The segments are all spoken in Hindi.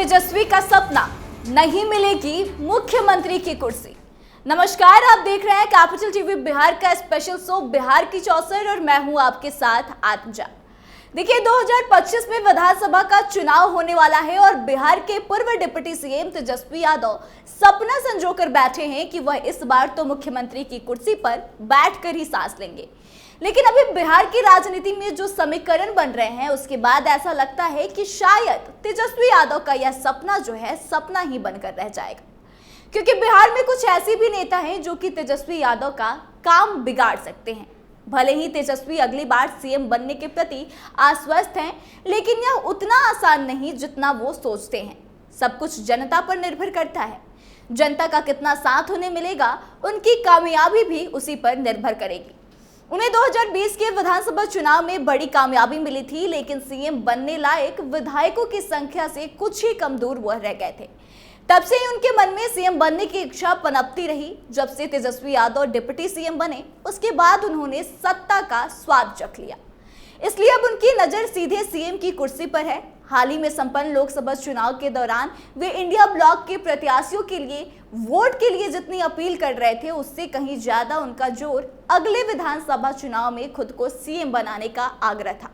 तेजस्वी का सपना, नहीं मिलेगी मुख्यमंत्री की कुर्सी। नमस्कार, आप देख रहे हैं कैपिटल टीवी बिहार का स्पेशल शो बिहार की चौसर और मैं हूं आपके साथ आत्मजा। देखिए, 2025 में विधानसभा का चुनाव होने वाला है और बिहार के पूर्व डिप्टी सीएम तेजस्वी यादव सपना संजोकर बैठे हैं कि वह इस बार तो मुख्यमंत्री की कुर्सी पर बैठकर ही सांस लेंगे। लेकिन अभी बिहार की राजनीति में जो समीकरण बन रहे हैं उसके बाद ऐसा लगता है कि शायद तेजस्वी यादव का यह सपना जो है सपना ही बनकर रह जाएगा, क्योंकि बिहार में कुछ ऐसे भी नेता हैं जो कि तेजस्वी यादव का काम बिगाड़ सकते हैं। भले ही तेजस्वी अगली बार सीएम बनने के प्रति आश्वस्त हैं, लेकिन यह उतना आसान नहीं जितना वो सोचते हैं। सब कुछ जनता पर निर्भर करता है। जनता का कितना साथ उन्हें मिलेगा, उनकी कामयाबी भी उसी पर निर्भर करेगी। उन्हें 2020 के विधानसभा चुनाव में बड़ी कामयाबी मिली थी, लेकिन सीएम बनने लायक विधायकों की संख्या से कुछ ही कम दूर वह रह गए थे। तब से ही उनके मन में सीएम बनने की इच्छा पनपती रही। जब से तेजस्वी यादव डिप्टी सीएम बने, उसके बाद उन्होंने सत्ता का स्वाद चख लिया, इसलिए अब उनकी नजर सीधे सीएम की कुर्सी पर है। हाल ही में संपन्न लोकसभा चुनाव के दौरान वे इंडिया ब्लॉक के प्रत्याशियों के लिए वोट के लिए जितनी अपील कर रहे थे, उससे कहीं ज्यादा उनका जोर अगले विधानसभा चुनाव में खुद को सीएम बनाने का आग्रह था।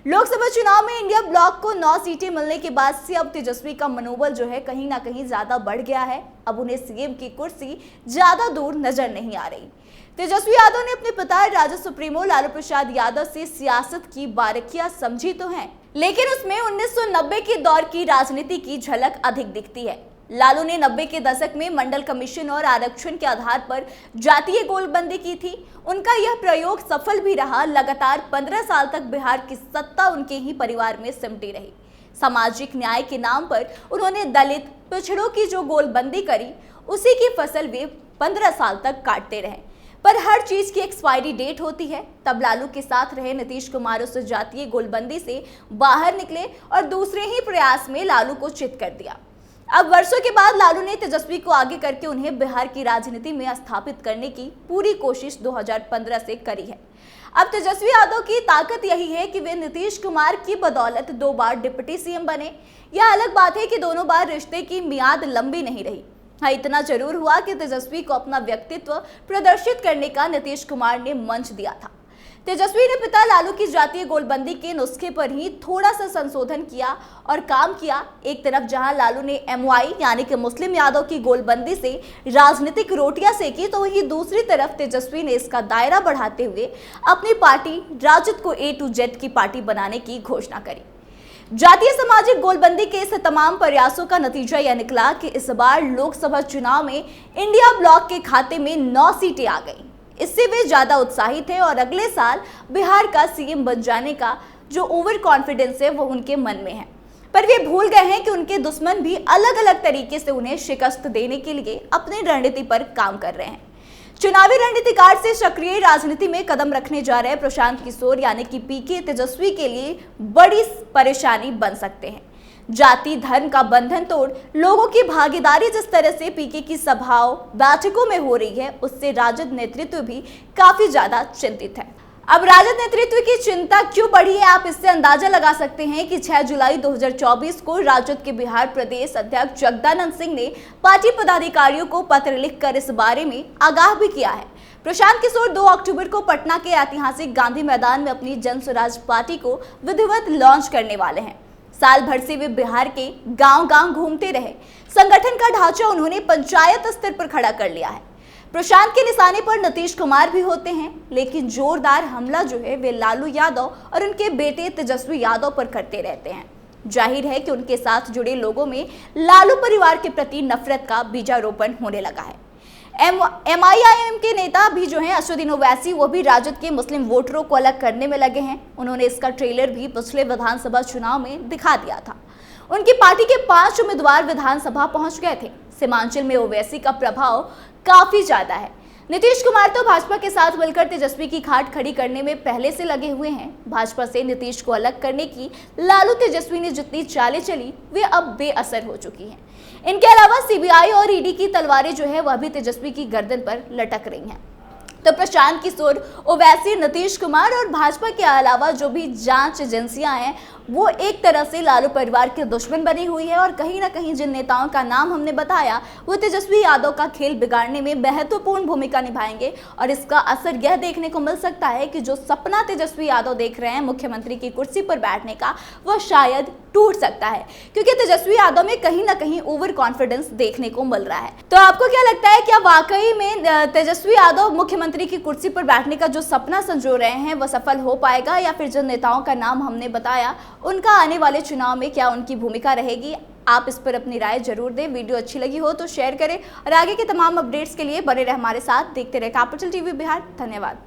लोकसभा चुनाव में इंडिया ब्लॉक को 9 सीटें मिलने के बाद से अब तेजस्वी का मनोबल जो है कहीं ना कहीं ज्यादा बढ़ गया है। अब उन्हें सीएम की कुर्सी ज्यादा दूर नजर नहीं आ रही। तेजस्वी यादव ने अपने पिता राजद सुप्रीमो लालू प्रसाद यादव से सियासत की बारीकियां समझी तो हैं, लेकिन उसमें 1990 के दौर की राजनीति की झलक अधिक दिखती है। लालू ने 90 के दशक में मंडल कमीशन और आरक्षण के आधार पर जातीय गोलबंदी की थी। उनका यह प्रयोग सफल भी रहा। लगातार 15 साल तक बिहार की सत्ता उनके ही परिवार में सिमटी रही। सामाजिक न्याय के नाम पर उन्होंने दलित पिछड़ों की जो गोलबंदी करी, उसी की फसल वे 15 साल तक काटते रहे। पर हर चीज की एक्सपायरी डेट होती है। तब लालू के साथ रहे नीतीश कुमार उस जातीय गोलबंदी से बाहर निकले और दूसरे ही प्रयास में लालू को चित कर दिया। अब वर्षों के बाद लालू ने तेजस्वी को आगे करके उन्हें बिहार की राजनीति में स्थापित करने की पूरी कोशिश 2015 से करी है। अब तेजस्वी यादव की ताकत यही है कि वे नीतीश कुमार की बदौलत 2 बार डिप्टी सीएम बने। यह अलग बात है कि दोनों बार रिश्ते की मियाद लंबी नहीं रही। हाँ, इतना जरूर हुआ कि तेजस्वी को अपना व्यक्तित्व प्रदर्शित करने का नीतीश कुमार ने मंच दिया था। तेजस्वी ने पिता लालू की जातीय गोलबंदी के नुस्खे पर ही थोड़ा सा संशोधन किया और काम किया। एक तरफ जहां लालू ने एमवाई यानी कि मुस्लिम यादव की गोलबंदी से राजनीतिक रोटियां सेकी, तो वहीं दूसरी तरफ तेजस्वी ने इसका दायरा बढ़ाते हुए अपनी पार्टी राजद को A to Z की पार्टी बनाने की घोषणा करी। जातीय सामाजिक गोलबंदी के इस तमाम प्रयासों का नतीजा यह निकला कि इस बार लोकसभा चुनाव में इंडिया ब्लॉक के खाते में 9 सीटें आ गई। इससे वे ज्यादा उत्साहित थे और अगले साल बिहार का सीएम बन जाने का जो ओवर कॉन्फिडेंस है वो उनके मन में है। पर वे भूल गए हैं कि उनके दुश्मन भी अलग अलग तरीके से उन्हें शिकस्त देने के लिए अपनी रणनीति पर काम कर रहे हैं। चुनावी रणनीतिकार से सक्रिय राजनीति में कदम रखने जा रहे प्रशांत किशोर यानी कि पीके तेजस्वी के लिए बड़ी परेशानी बन सकते हैं। जाति धर्म का बंधन तोड़ लोगों की भागीदारी जिस तरह से पीके की सभाओं बैठकों में हो रही है, उससे राजद नेतृत्व भी काफी ज्यादा चिंतित है। अब राजद नेतृत्व की चिंता क्यों बढ़ी है, आप इससे अंदाजा लगा सकते हैं कि 6 जुलाई 2024 को राजद के बिहार प्रदेश अध्यक्ष जगदानंद सिंह ने पार्टी पदाधिकारियों को पत्र लिखकर इस बारे में आगाह भी किया है। प्रशांत किशोर 2 अक्टूबर को पटना के ऐतिहासिक गांधी मैदान में अपनी जन स्वराज पार्टी को विधिवत लॉन्च करने वाले हैं। साल भर से वे बिहार के गांव-गांव घूमते रहे। संगठन का ढांचा उन्होंने पंचायत स्तर पर खड़ा कर लिया है। प्रशांत के निशाने पर नीतीश कुमार भी होते हैं, लेकिन जोरदार हमला जो है वे लालू यादव और उनके बेटे तेजस्वी यादव पर करते रहते हैं। जाहिर है कि उनके साथ जुड़े लोगों में लालू परिवार के प्रति नफरत का बीजारोपण होने लगा है। MIIM के नेता भी जो हैं असदुद्दीन ओवैसी, वो भी राजद के मुस्लिम वोटरों को अलग करने में लगे हैं। उन्होंने इसका ट्रेलर भी पिछले विधानसभा चुनाव में दिखा दिया था। उनकी पार्टी के 5 उम्मीदवार विधानसभा पहुंच गए थे। सीमांचल में ओवैसी का प्रभाव काफी ज्यादा है। नीतीश कुमार तो भाजपा के साथ मिलकर तेजस्वी की खाट खड़ी करने में पहले से लगे हुए हैं। भाजपा से नीतीश को अलग करने की लालू तेजस्वी ने जितनी चालें चली, वे अब बेअसर हो चुकी हैं। इनके अलावा सीबीआई और ईडी की तलवारें जो है वह भी तेजस्वी की गर्दन पर लटक रही हैं। तो प्रशांत किशोर, ओवैसी, नीतीश कुमार और भाजपा के अलावा जो भी जांच एजेंसियां हैं वो एक तरह से लालू परिवार के दुश्मन बनी हुई है और कहीं ना कहीं जिन नेताओं का नाम हमने बताया वो तेजस्वी यादव का खेल बिगाड़ने में महत्वपूर्ण भूमिका निभाएंगे। और इसका असर यह देखने को मिल सकता है कि जो सपना तेजस्वी यादव देख रहे हैं मुख्यमंत्री की कुर्सी पर बैठने का, वह शायद टूट सकता है, क्योंकि तेजस्वी यादव में कहीं ना कहीं ओवर कॉन्फिडेंस देखने को मिल रहा है। तो आपको क्या लगता है, क्या वाकई में तेजस्वी यादव मुख्यमंत्री की कुर्सी पर बैठने का जो सपना संजो रहे हैं वह सफल हो पाएगा, या फिर जिन नेताओं का नाम हमने बताया उनका आने वाले चुनाव में क्या उनकी भूमिका रहेगी? आप इस पर अपनी राय जरूर दें। वीडियो अच्छी लगी हो तो शेयर करें और आगे के तमाम अपडेट्स के लिए बने रहे हमारे साथ। देखते रहे कैपिटल टीवी बिहार। धन्यवाद।